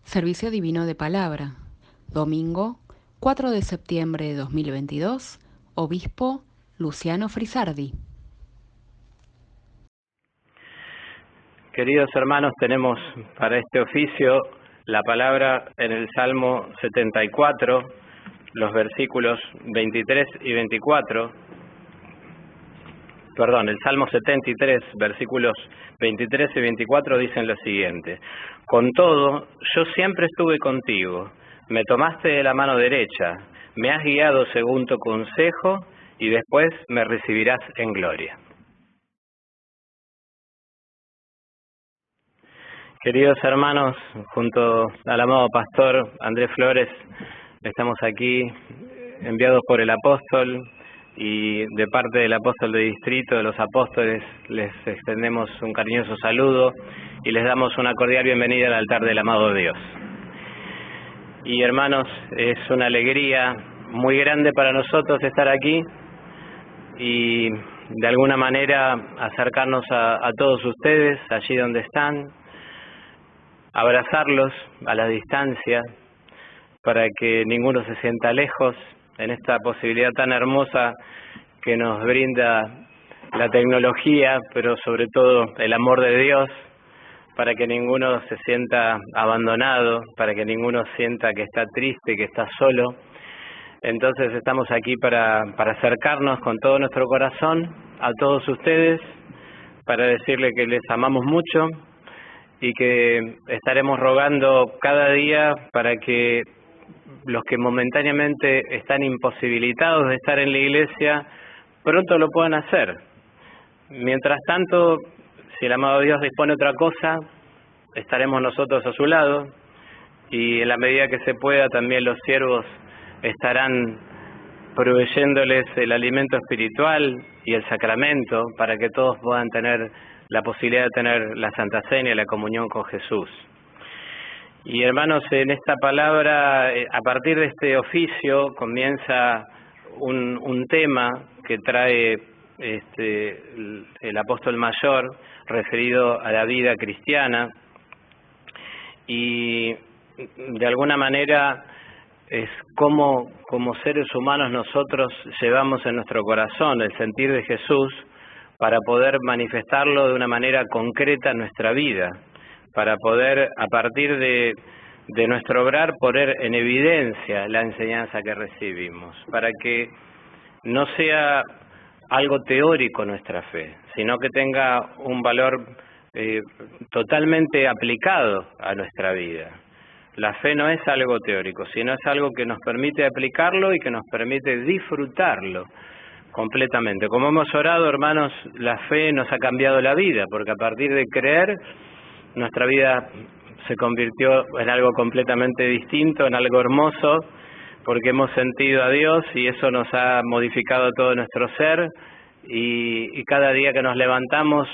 Servicio Divino de Palabra, domingo 4 de septiembre de 2022, Obispo Luciano Frisardi. Queridos hermanos, tenemos para este oficio la palabra en el Salmo 74, los versículos 23 y 24. El Salmo 73, versículos 23 y 24 dicen lo siguiente: Con todo, yo siempre estuve contigo, me tomaste de la mano derecha, me has guiado según tu consejo y después me recibirás en gloria. Queridos hermanos, junto al amado pastor Andrés Flores, estamos aquí enviados por el apóstol y de parte del apóstol de distrito de los apóstoles les extendemos un cariñoso saludo y les damos una cordial bienvenida al altar del amado Dios. Y hermanos, es una alegría muy grande para nosotros estar aquí y de alguna manera acercarnos a todos ustedes allí donde están, abrazarlos a la distancia para que ninguno se sienta lejos en esta posibilidad tan hermosa que nos brinda la tecnología, pero sobre todo el amor de Dios, para que ninguno se sienta abandonado, para que ninguno sienta que está triste, que está solo. Entonces estamos aquí para acercarnos con todo nuestro corazón a todos ustedes, para decirle que les amamos mucho y que estaremos rogando cada día para que los que momentáneamente están imposibilitados de estar en la iglesia pronto lo puedan hacer. Mientras tanto, si el amado Dios dispone otra cosa, estaremos nosotros a su lado y en la medida que se pueda también los siervos estarán proveyéndoles el alimento espiritual y el sacramento para que todos puedan tener la posibilidad de tener la Santa Cena y la comunión con Jesús. Y hermanos, en esta palabra, a partir de este oficio, comienza un tema que trae el apóstol mayor referido a la vida cristiana y de alguna manera es como seres humanos nosotros llevamos en nuestro corazón el sentir de Jesús para poder manifestarlo de una manera concreta en nuestra vida, para poder, a partir de nuestro obrar, poner en evidencia la enseñanza que recibimos, para que no sea algo teórico nuestra fe, sino que tenga un valor totalmente aplicado a nuestra vida. La fe no es algo teórico, sino es algo que nos permite aplicarlo y que nos permite disfrutarlo completamente. Como hemos orado, hermanos, la fe nos ha cambiado la vida, porque a partir de creer, nuestra vida se convirtió en algo completamente distinto, en algo hermoso, porque hemos sentido a Dios y eso nos ha modificado todo nuestro ser y cada día que nos levantamos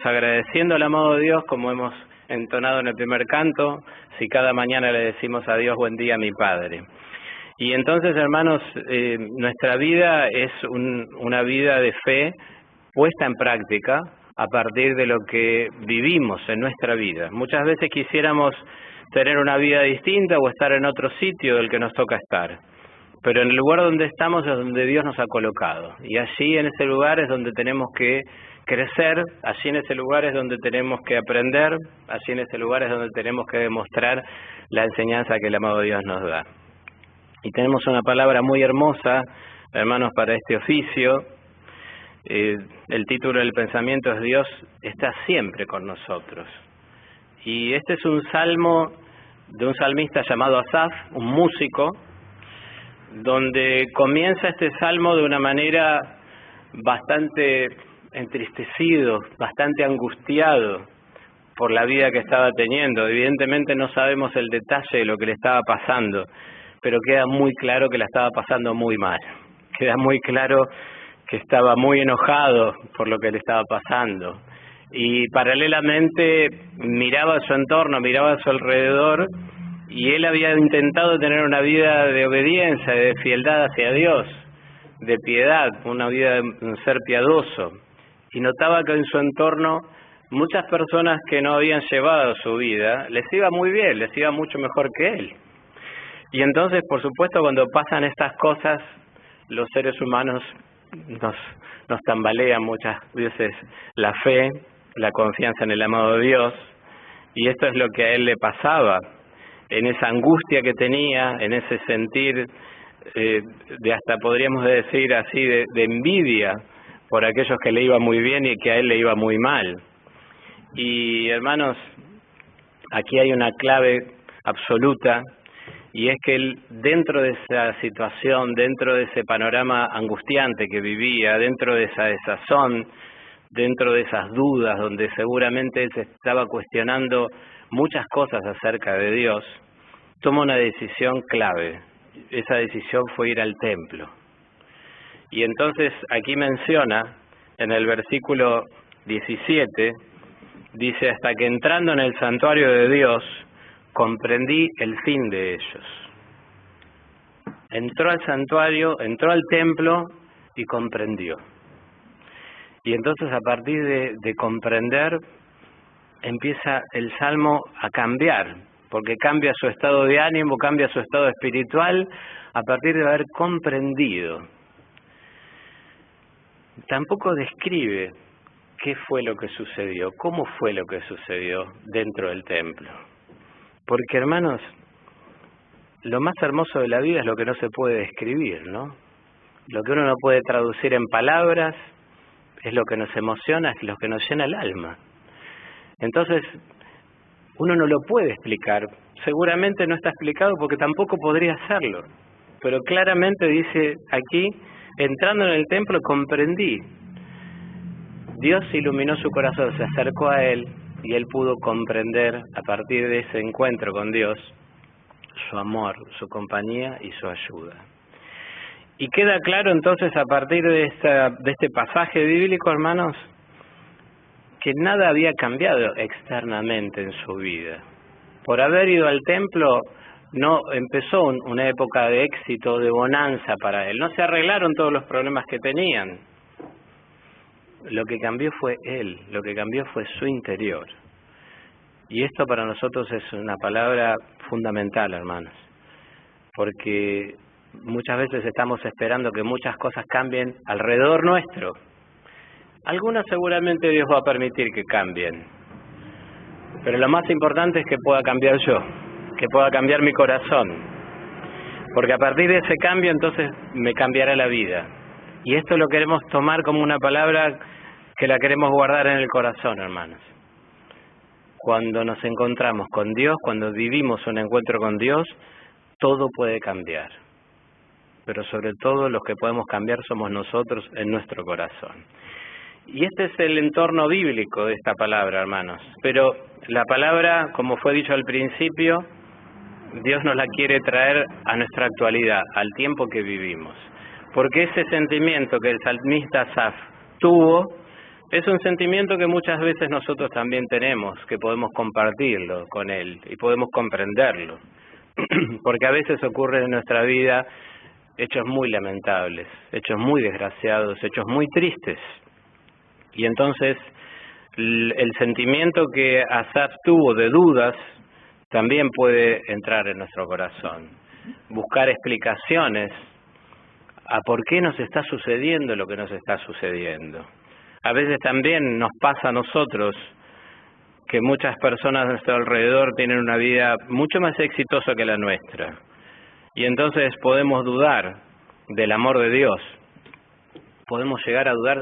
agradeciendo al amado Dios, como hemos entonado en el primer canto, si cada mañana le decimos a Dios, buen día mi Padre. Y entonces, hermanos, nuestra vida es una vida de fe puesta en práctica a partir de lo que vivimos en nuestra vida. Muchas veces quisiéramos tener una vida distinta o estar en otro sitio del que nos toca estar, pero en el lugar donde estamos es donde Dios nos ha colocado, y allí en ese lugar es donde tenemos que crecer, allí en ese lugar es donde tenemos que aprender, allí en ese lugar es donde tenemos que demostrar la enseñanza que el amado Dios nos da. Y tenemos una palabra muy hermosa, hermanos, para este oficio. El título del pensamiento es Dios está siempre con nosotros. Y este es un salmo de un salmista llamado Asaf, un músico, donde comienza este salmo de una manera bastante entristecido, bastante angustiado por la vida que estaba teniendo. Evidentemente no sabemos el detalle de lo que le estaba pasando, pero queda muy claro que la estaba pasando muy mal. Queda muy claro que estaba muy enojado por lo que le estaba pasando. Y paralelamente miraba a su entorno, miraba a su alrededor, y él había intentado tener una vida de obediencia, de fieldad hacia Dios, de piedad, una vida de un ser piadoso. Y notaba que en su entorno muchas personas que no habían llevado su vida, les iba muy bien, les iba mucho mejor que él. Y entonces, por supuesto, cuando pasan estas cosas, los seres humanos nos tambalean muchas veces la fe, la confianza en el amado Dios, y esto es lo que a él le pasaba, en esa angustia que tenía, en ese sentir de hasta podríamos decir así, de envidia por aquellos que le iba muy bien y que a él le iba muy mal. Y hermanos, aquí hay una clave absoluta, y es que él, dentro de esa situación, dentro de ese panorama angustiante que vivía, dentro de esa desazón, dentro de esas dudas, donde seguramente él se estaba cuestionando muchas cosas acerca de Dios, toma una decisión clave. Esa decisión fue ir al templo. Y entonces aquí menciona, en el versículo 17, dice, hasta que entrando en el santuario de Dios, comprendí el fin de ellos. Entró al santuario, entró al templo y comprendió. Y entonces a partir de comprender, empieza el Salmo a cambiar, porque cambia su estado de ánimo, cambia su estado espiritual, a partir de haber comprendido. Tampoco describe qué fue lo que sucedió, cómo fue lo que sucedió dentro del templo. Porque, hermanos, lo más hermoso de la vida es lo que no se puede describir, ¿no? Lo que uno no puede traducir en palabras es lo que nos emociona, es lo que nos llena el alma. Entonces, uno no lo puede explicar. Seguramente no está explicado porque tampoco podría hacerlo. Pero claramente dice aquí, entrando en el templo comprendí. Dios iluminó su corazón, se acercó a él y él pudo comprender a partir de ese encuentro con Dios su amor, su compañía y su ayuda. Y queda claro entonces a partir de este pasaje bíblico, hermanos, que nada había cambiado externamente en su vida. Por haber ido al templo, no empezó una época de éxito, de bonanza para él. No se arreglaron todos los problemas que tenían. Lo que cambió fue él, lo que cambió fue su interior. Y esto para nosotros es una palabra fundamental, hermanos, porque muchas veces estamos esperando que muchas cosas cambien alrededor nuestro. Algunas seguramente Dios va a permitir que cambien, pero lo más importante es que pueda cambiar yo, que pueda cambiar mi corazón, porque a partir de ese cambio entonces me cambiará la vida. Y esto lo queremos tomar como una palabra que la queremos guardar en el corazón, hermanos. Cuando nos encontramos con Dios, cuando vivimos un encuentro con Dios, todo puede cambiar. Pero sobre todo los que podemos cambiar somos nosotros en nuestro corazón. Y este es el entorno bíblico de esta palabra, hermanos. Pero la palabra, como fue dicho al principio, Dios nos la quiere traer a nuestra actualidad, al tiempo que vivimos. Porque ese sentimiento que el salmista Asaf tuvo, es un sentimiento que muchas veces nosotros también tenemos, que podemos compartirlo con él y podemos comprenderlo. Porque a veces ocurren en nuestra vida hechos muy lamentables, hechos muy desgraciados, hechos muy tristes. Y entonces el sentimiento que Asaf tuvo de dudas también puede entrar en nuestro corazón. Buscar explicaciones a por qué nos está sucediendo lo que nos está sucediendo. A veces también nos pasa a nosotros que muchas personas a nuestro alrededor tienen una vida mucho más exitosa que la nuestra. Y entonces podemos dudar del amor de Dios. Podemos llegar a dudar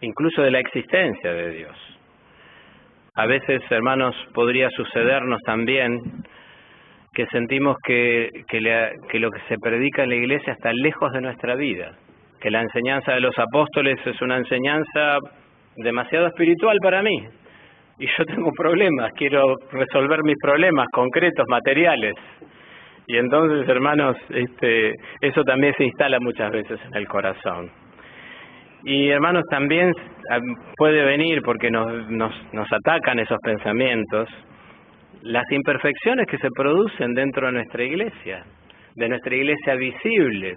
incluso de la existencia de Dios. A veces, hermanos, podría sucedernos también que sentimos que lo que se predica en la iglesia está lejos de nuestra vida, que la enseñanza de los apóstoles es una enseñanza demasiado espiritual para mí, y yo tengo problemas, quiero resolver mis problemas concretos, materiales, y entonces, hermanos, eso también se instala muchas veces en el corazón. Y hermanos, también puede venir, porque nos atacan esos pensamientos, las imperfecciones que se producen dentro de nuestra iglesia visible.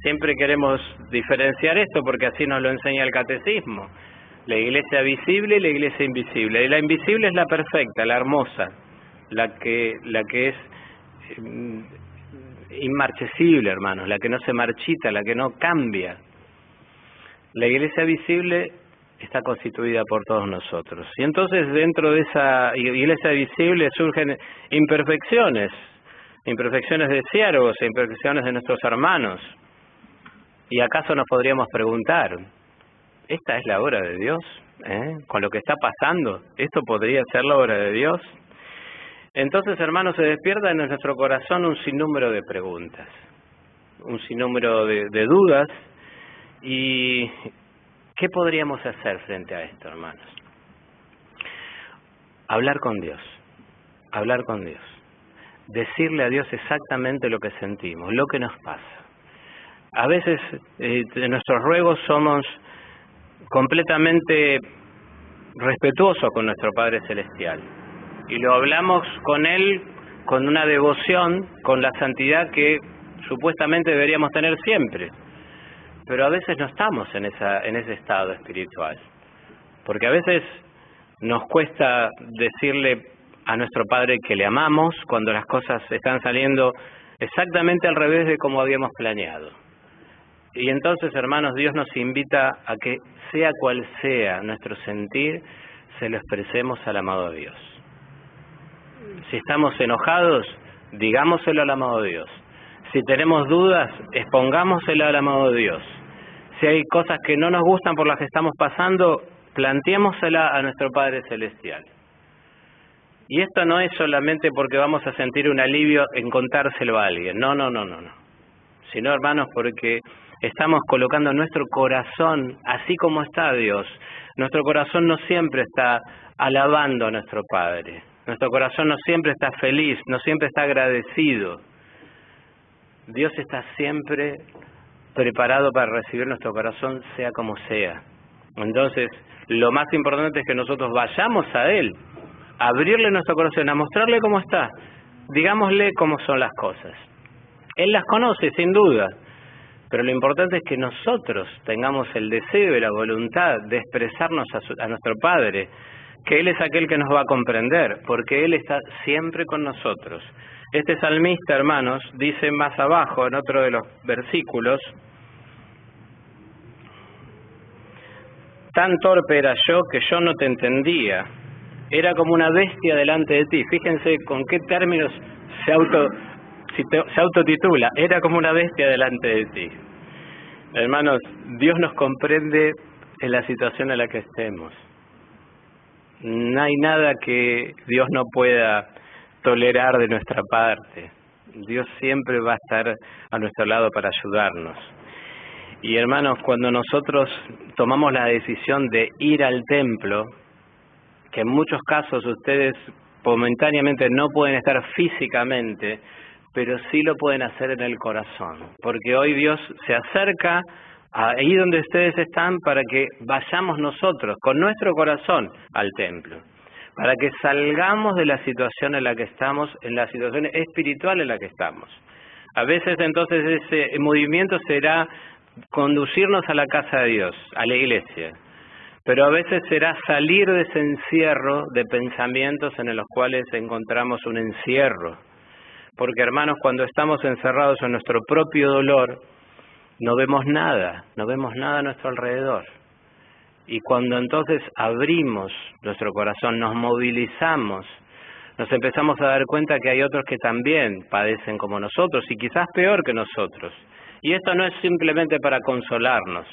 Siempre queremos diferenciar esto porque así nos lo enseña el catecismo. La iglesia visible y la iglesia invisible. Y la invisible es la perfecta, la hermosa, la que es inmarchesible, hermanos, la que no se marchita, la que no cambia. La iglesia visible está constituida por todos nosotros. Y entonces dentro de esa iglesia visible surgen imperfecciones de siervos, imperfecciones de nuestros hermanos. ¿Y acaso nos podríamos preguntar, esta es la obra de Dios? Con lo que está pasando, ¿esto podría ser la obra de Dios? Entonces, hermanos, se despierta en nuestro corazón un sinnúmero de preguntas, un sinnúmero de dudas. ¿Y qué podríamos hacer frente a esto, hermanos? Hablar con Dios, decirle a Dios exactamente lo que sentimos, lo que nos pasa. A veces de nuestros ruegos somos completamente respetuosos con nuestro Padre Celestial y lo hablamos con Él con una devoción, con la santidad que supuestamente deberíamos tener siempre, pero a veces no estamos en ese estado espiritual, porque a veces nos cuesta decirle a nuestro Padre que le amamos cuando las cosas están saliendo exactamente al revés de como habíamos planeado. Y entonces, hermanos, Dios nos invita a que, sea cual sea nuestro sentir, se lo expresemos al amado Dios. Si estamos enojados, digámoselo al amado Dios. Si tenemos dudas, expongámoselo al amado Dios. Si hay cosas que no nos gustan por las que estamos pasando, planteémosela a nuestro Padre Celestial. Y esto no es solamente porque vamos a sentir un alivio en contárselo a alguien. No. Sino, hermanos, porque estamos colocando nuestro corazón, así como está Dios. Nuestro corazón no siempre está alabando a nuestro Padre. Nuestro corazón no siempre está feliz, no siempre está agradecido. Dios está siempre preparado para recibir nuestro corazón, sea como sea. Entonces, lo más importante es que nosotros vayamos a Él, a abrirle nuestro corazón, a mostrarle cómo está. Digámosle cómo son las cosas. Él las conoce, sin duda. Pero lo importante es que nosotros tengamos el deseo y la voluntad de expresarnos a nuestro Padre, que Él es aquel que nos va a comprender, porque Él está siempre con nosotros. Este salmista, hermanos, dice más abajo, en otro de los versículos, tan torpe era yo que yo no te entendía, era como una bestia delante de ti. Fíjense con qué términos se autotitula, era como una bestia delante de ti. Hermanos, Dios nos comprende en la situación en la que estemos. No hay nada que Dios no pueda tolerar de nuestra parte. Dios siempre va a estar a nuestro lado para ayudarnos. Y hermanos, cuando nosotros tomamos la decisión de ir al templo, que en muchos casos ustedes momentáneamente no pueden estar físicamente, pero sí lo pueden hacer en el corazón, porque hoy Dios se acerca ahí donde ustedes están para que vayamos nosotros con nuestro corazón al templo, para que salgamos de la situación en la que estamos, en la situación espiritual en la que estamos. A veces entonces ese movimiento será conducirnos a la casa de Dios, a la iglesia, pero a veces será salir de ese encierro de pensamientos en los cuales encontramos un encierro. Porque, hermanos, cuando estamos encerrados en nuestro propio dolor, no vemos nada a nuestro alrededor. Y cuando entonces abrimos nuestro corazón, nos movilizamos, nos empezamos a dar cuenta que hay otros que también padecen como nosotros y quizás peor que nosotros. Y esto no es simplemente para consolarnos,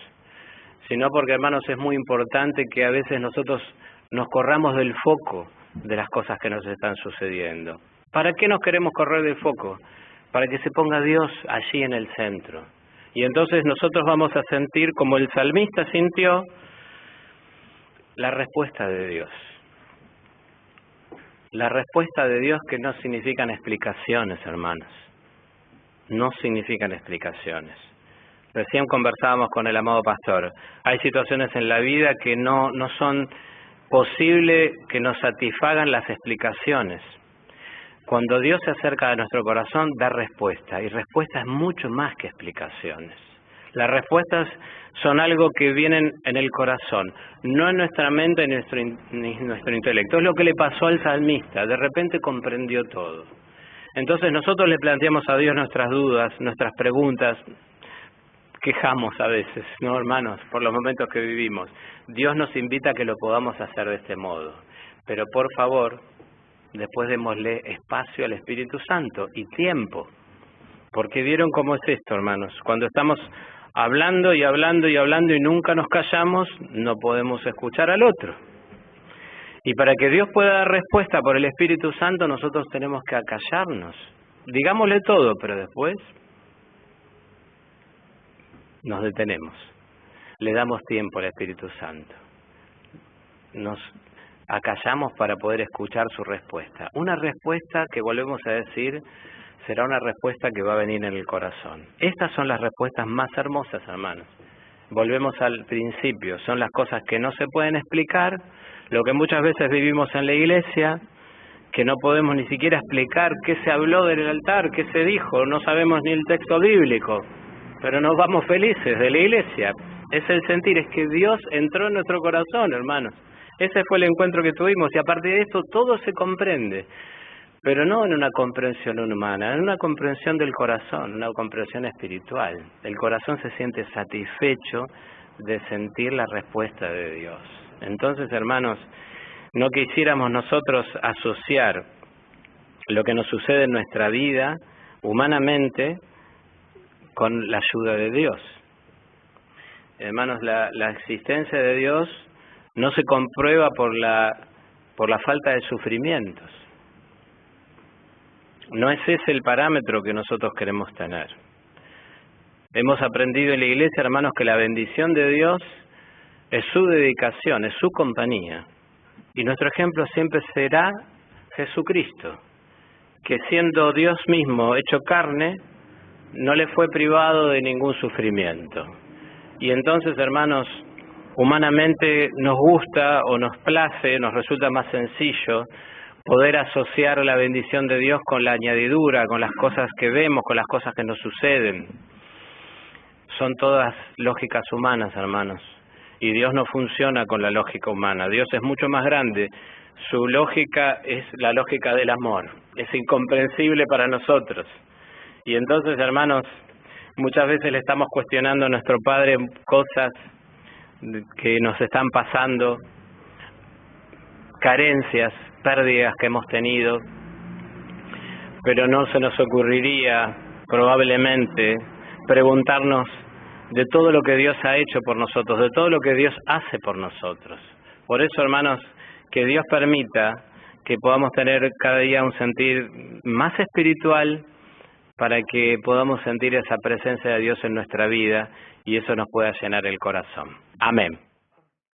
sino porque, hermanos, es muy importante que a veces nosotros nos corramos del foco de las cosas que nos están sucediendo. ¿Para qué nos queremos correr del foco? Para que se ponga Dios allí en el centro. Y entonces nosotros vamos a sentir, como el salmista sintió, la respuesta de Dios. La respuesta de Dios que no significan explicaciones, hermanos. No significan explicaciones. Recién conversábamos con el amado pastor. Hay situaciones en la vida que no son posible que nos satisfagan las explicaciones. Cuando Dios se acerca a nuestro corazón, da respuesta, y respuesta es mucho más que explicaciones. Las respuestas son algo que vienen en el corazón, no en nuestra mente ni nuestro intelecto. Es lo que le pasó al salmista, de repente comprendió todo. Entonces nosotros le planteamos a Dios nuestras dudas, nuestras preguntas, quejamos a veces, ¿no, hermanos?, por los momentos que vivimos. Dios nos invita a que lo podamos hacer de este modo. Pero por favor, después démosle espacio al Espíritu Santo y tiempo. Porque vieron cómo es esto, hermanos. Cuando estamos hablando y hablando y hablando y nunca nos callamos, no podemos escuchar al otro. Y para que Dios pueda dar respuesta por el Espíritu Santo, nosotros tenemos que acallarnos. Digámosle todo, pero después nos detenemos. Le damos tiempo al Espíritu Santo. Nos acallamos para poder escuchar su respuesta. Una respuesta que, volvemos a decir, será una respuesta que va a venir en el corazón. Estas son las respuestas más hermosas, hermanos. Volvemos al principio. Son las cosas que no se pueden explicar, lo que muchas veces vivimos en la iglesia, que no podemos ni siquiera explicar qué se habló del altar, qué se dijo, no sabemos ni el texto bíblico, pero nos vamos felices de la iglesia. Es el sentir, es que Dios entró en nuestro corazón, hermanos. Ese fue el encuentro que tuvimos y a partir de esto todo se comprende, pero no en una comprensión humana, en una comprensión del corazón, una comprensión espiritual. El corazón se siente satisfecho de sentir la respuesta de Dios. Entonces, hermanos, no quisiéramos nosotros asociar lo que nos sucede en nuestra vida humanamente con la ayuda de Dios. Hermanos, la existencia de Dios no se comprueba por la falta de sufrimientos. No es ese el parámetro que nosotros queremos tener. Hemos aprendido en la iglesia, hermanos, que la bendición de Dios es su dedicación, es su compañía. Y nuestro ejemplo siempre será Jesucristo, que siendo Dios mismo hecho carne, no le fue privado de ningún sufrimiento. Y entonces, hermanos, humanamente nos gusta o nos place, nos resulta más sencillo poder asociar la bendición de Dios con la añadidura, con las cosas que vemos, con las cosas que nos suceden. Son todas lógicas humanas, hermanos. Y Dios no funciona con la lógica humana. Dios es mucho más grande. Su lógica es la lógica del amor. Es incomprensible para nosotros. Y entonces, hermanos, muchas veces le estamos cuestionando a nuestro Padre cosas que nos están pasando, carencias, pérdidas que hemos tenido, pero no se nos ocurriría probablemente preguntarnos de todo lo que Dios ha hecho por nosotros, de todo lo que Dios hace por nosotros. Por eso, hermanos, que Dios permita que podamos tener cada día un sentir más espiritual para que podamos sentir esa presencia de Dios en nuestra vida y eso nos pueda llenar el corazón. Amén.